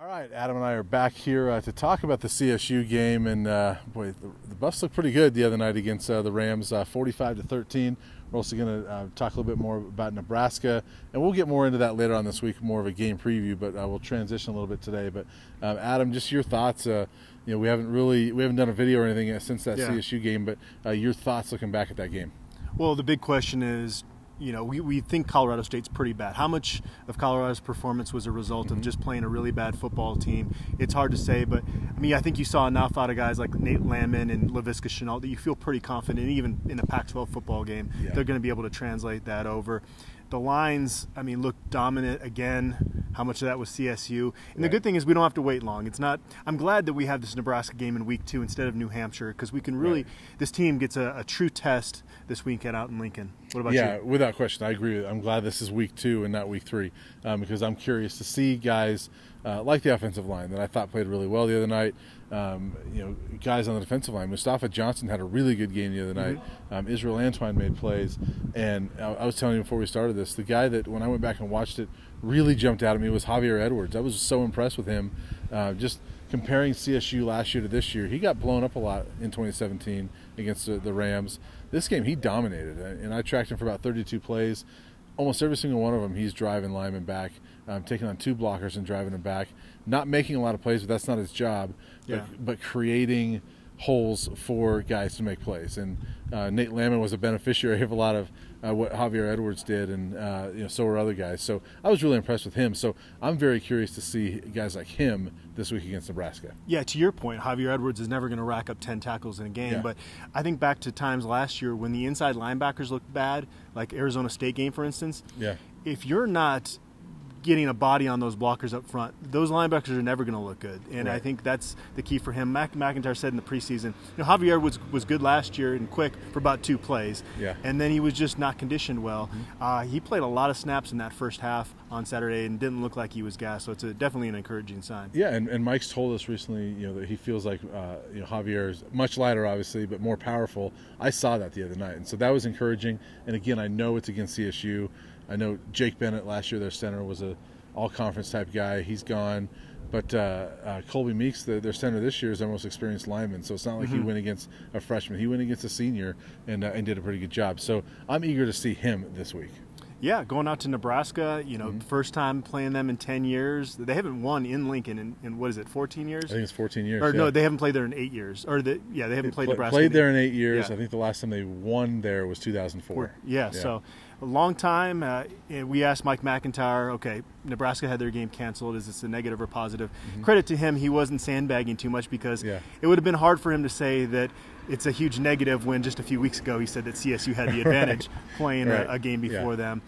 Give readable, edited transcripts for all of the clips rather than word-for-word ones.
All right, Adam and I are back here to talk about the CSU game, and boy, the Buffs looked pretty good the other night against the Rams, 45-13. We're also going to talk a little bit more about Nebraska, and we'll get more into that later on this week, more of a game preview. But we'll transition a little bit today. But Adam, just your thoughts. We haven't done a video or anything since that CSU game, but your thoughts looking back at that game. Well, the big question is, we think Colorado State's pretty bad. How much of Colorado's performance was a result of just playing a really bad football team? It's hard to say, but I think you saw enough out of guys like Nate Landman and Laviska Shenault that you feel pretty confident, even in a Pac-12 football game, they're going to be able to translate that over. The lines, look dominant again. How much of that was CSU? And the good thing is we don't have to wait long. It's not. I'm glad that we have this Nebraska game in week 2 instead of New Hampshire, because we can really. This team gets a true test this weekend out in Lincoln. What about you? Yeah, without question, I agree with it. I'm glad this is week 2 and not week 3, because I'm curious to see guys like the offensive line that I thought played really well the other night. Guys on the defensive line. Mustafa Johnson had a really good game the other night. Israel Antoine made plays, and I was telling you before we started this, the guy that when I went back and watched it really jumped out at me was Javier Edwards. I was so impressed with him. Just comparing CSU last year to this year, he got blown up a lot in 2017 against the Rams. This game he dominated, and I tracked him for about 32 plays. Almost every single one of them, he's driving linemen back, taking on 2 blockers and driving them back. Not making a lot of plays, but that's not his job. But creating holes for guys to make plays. And Nate Landman was a beneficiary of a lot of what Javier Edwards did, and so were other guys. So I was really impressed with him. So I'm very curious to see guys like him this week against Nebraska. Yeah, to your point, Javier Edwards is never going to rack up 10 tackles in a game. But I think back to times last year when the inside linebackers looked bad, like Arizona State game, for instance. If you're not getting a body on those blockers up front, those linebackers are never going to look good. And I think that's the key for him. McIntyre said in the preseason, Javier was good last year and quick for about 2 plays. And then he was just not conditioned well. He played a lot of snaps in that first half on Saturday and didn't look like he was gassed. So it's definitely an encouraging sign. Yeah, and Mike's told us recently, that he feels like Javier is much lighter, obviously, but more powerful. I saw that the other night, and so that was encouraging. And again, I know it's against CSU. I know Jake Bennett last year, their center, was a all-conference type guy. He's gone. But Colby Meeks, their center this year, is our most experienced lineman. So it's not like he went against a freshman. He went against a senior and did a pretty good job. So I'm eager to see him this week. Yeah, going out to Nebraska, first time playing them in 10 years. They haven't won in Lincoln in what is it, 14 years? I think it's 14 years. Or no, they haven't played there in 8 years. They haven't played Nebraska. Played there in 8 years. I think the last time they won there was 2004. So a long time. We asked Mike McIntyre, okay, Nebraska had their game canceled. Is this a negative or positive? Credit to him, he wasn't sandbagging too much, because it would have been hard for him to say that it's a huge negative when just a few weeks ago he said that CSU had the advantage playing a game before them.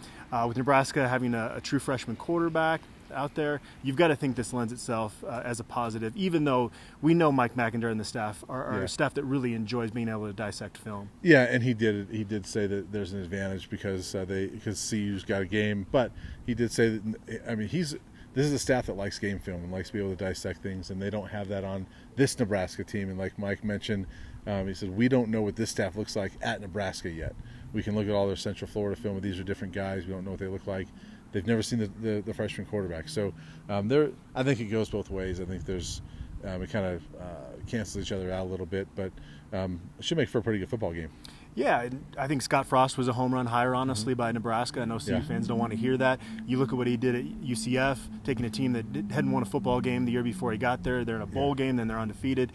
With Nebraska having a true freshman quarterback out there, you've got to think this lends itself as a positive, even though we know Mike McIntyre and the staff are a staff that really enjoys being able to dissect film. Yeah, and he did say that there's an advantage because CU's got a game, but he did say that, this is a staff that likes game film and likes to be able to dissect things, and they don't have that on this Nebraska team. And like Mike mentioned, he said, we don't know what this staff looks like at Nebraska yet. We can look at all their Central Florida film, but these are different guys. We don't know what they look like. They've never seen the freshman quarterback. So I think it goes both ways. I think there's it kind of cancels each other out a little bit, but it should make for a pretty good football game. Yeah, I think Scott Frost was a home run hire, honestly, by Nebraska. I know CU fans don't want to hear that. You look at what he did at UCF, taking a team that hadn't won a football game the year before he got there. They're in a bowl game, then they're undefeated.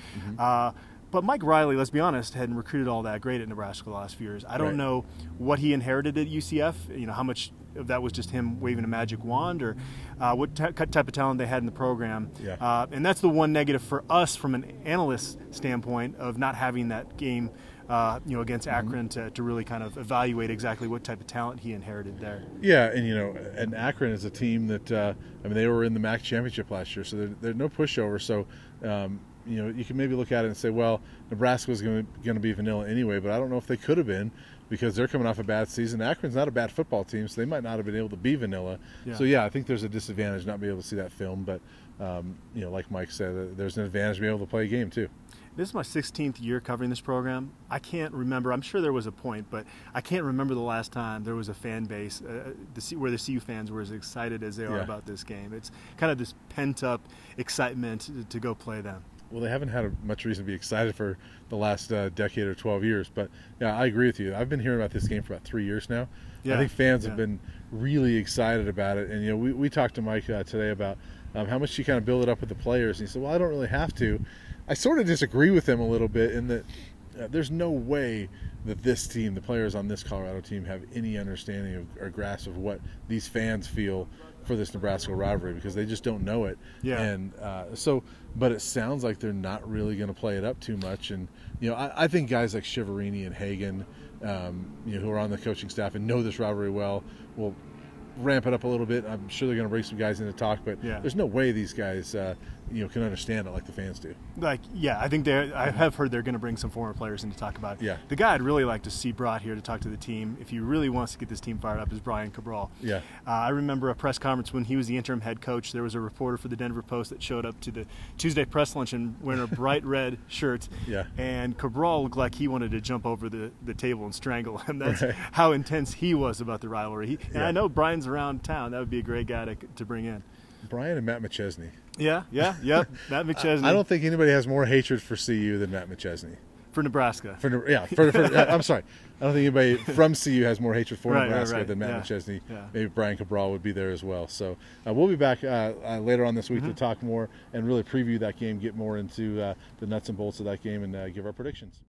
But Mike Riley, let's be honest, hadn't recruited all that great at Nebraska the last few years. I don't know what he inherited at UCF, how much of that was just him waving a magic wand, or what type of talent they had in the program. And that's the one negative for us from an analyst standpoint of not having that game against Akron to really kind of evaluate exactly what type of talent he inherited there. Yeah, and Akron is a team that they were in the MAC championship last year, so they're no pushover. So you can maybe look at it and say, well, Nebraska was going to be vanilla anyway, but I don't know if they could have been, because they're coming off a bad season. Akron's not a bad football team, so they might not have been able to be vanilla. So I think there's a disadvantage not being able to see that film, but like Mike said, there's an advantage being able to play a game too. This is my 16th year covering this program. I can't remember. I'm sure there was a point, but I can't remember the last time there was a fan base where the CU fans were as excited as they are about this game. It's kind of this pent-up excitement to go play them. Well, they haven't had much reason to be excited for the last decade or 12 years. But, yeah, I agree with you. I've been hearing about this game for about 3 years now. I think fans have been really excited about it. And, you know, we talked to Mike today about how much you kind of build it up with the players. And he said, well, I don't really have to. I sort of disagree with him a little bit in that there's no way that this team, the players on this Colorado team, have any understanding of, or grasp of what these fans feel for this Nebraska rivalry, because they just don't know it. And but it sounds like they're not really going to play it up too much. And, you know, I think guys like Shiverini and Hagan, you know, who are on the coaching staff and know this rivalry well, will ramp it up a little bit. I'm sure they're going to bring some guys in to talk, but there's no way these guys, you know, can understand it like the fans do. I think I have heard they're going to bring some former players in to talk about it. The guy I'd really like to see brought here to talk to the team, if he really wants to get this team fired up, is Brian Cabral. I remember a press conference when he was the interim head coach. There was a reporter for the Denver Post that showed up to the Tuesday press luncheon wearing a bright red shirt, and Cabral looked like he wanted to jump over the table and strangle him. That's how intense he was about the rivalry. And I know Brian's around town. That would be a great guy to bring in. Brian and Matt McChesney. Matt McChesney. I don't think anybody has more hatred for CU than Matt McChesney. For Nebraska. I'm sorry. I don't think anybody from CU has more hatred for Nebraska than Matt McChesney. Maybe Brian Cabral would be there as well. So we'll be back later on this week to talk more and really preview that game, get more into the nuts and bolts of that game, and give our predictions.